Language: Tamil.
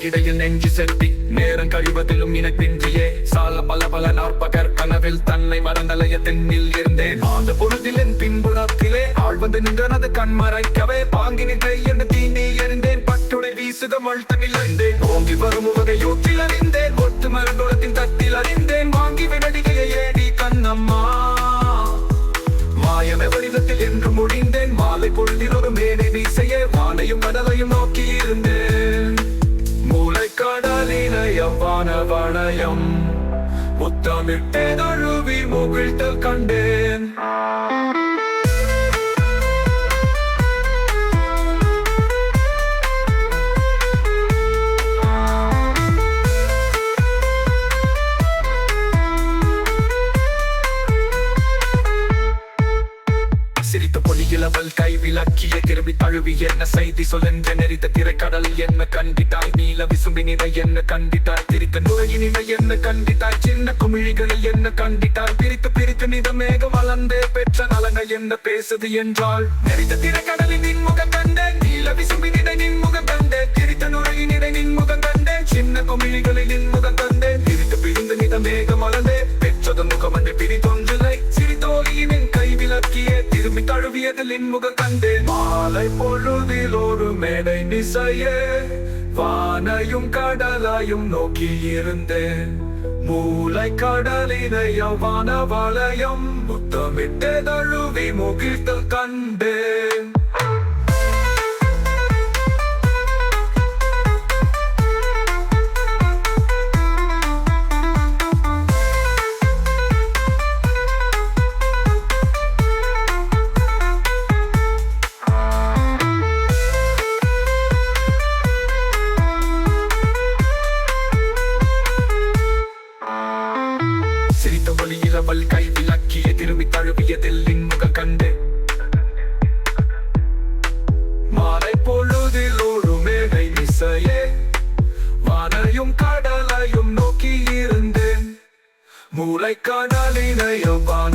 இடையில் நெஞ்சு செலுத்தி நேரம் கழிவதிலும் இனப்பின்றியே சால பல நாற்பகர் கனவில் தன்னை மறந்தலைய தென்னில் இருந்தேன் அந்த பொழுதில் என் பின்புறத்திலே ஆள் வந்து நின்றனது கண்மறைக்கவே பாங்கி நின்ற என்று தீண்டி எறிந்தேன் பட்டுடை வீசுகமல் தன்னில் அறிந்தேன் ஓங்கி வரும் உவகை யூற்றில் அறிந்தேன் ஒட்டு மருந்துடத்தின் தட்டில் அறிந்தேன் வாங்கி வினடிகையை ஏடி கண்ணம்மா மாயமே வடிவத்தில் என்று முடிந்தேன் மாலை பொழுதில் ஒரு மேனை வீசையே வானையும் கடலையும் நோக்கி இருந்தேன் மூளை கடலினையம் வானவனயம் முத்தமிட்டே தழுவி முகிழ்த்தல் கண்டேன் சிரித்த பொலியில் அவள் கை விளக்கிய திரும்பி தழுவி என்ன செய்தி சொல்லென்ற நெறித்த திரைக்கடலில் என்ன கண்டித்தாய் நீல விசும்பினினை என்ன கண்டித்தாய் திரித்த நுழையினை என்ன கண்டித்தாய் சின்ன குமிழிகளில் என்ன கண்டித்தாய் பிரித்து நித மேகம் வளர்ந்தே பெற்ற நலனை என்ன பேசுது என்றால் நெறித்த திரைக்கடலில் நின் முகம் கண்டேன் நீல விசும்பினினை நின் முகம் கண்டேன் திரித்த நுழையினை நின் முகம் கண்டேன் சின்ன குமிழிகளில் நின் முகம் கண்டேன் பிரிந்து நித மேகம் வளர்ந்தே பெற்றது முகமன்று பிரித்தொன்றிலை சிரித்தோலியின் கை விளக்கியே திரும்பி தழுவியதில் இன்முகம் கண்டேன் மாலை பொழுதில் ஒரு மேடை நிசையே வானையும் கடலையும் நோக்கி இருந்தேன் மூளை கடலினை வான வளையம் முத்தமிட்டே தழுவி முகிழ்த்தல் கண்டேன் சிரித்த வழியில் அவள் கை விளக்கிய திரும்பி தழுவியதில் இன்முகம் கண்டு மாலை பொழுதில் ஒரு மேடை இசையே வானையும் கடலையும் நோக்கி இருந்தேன் மூளை கடலினையும் வான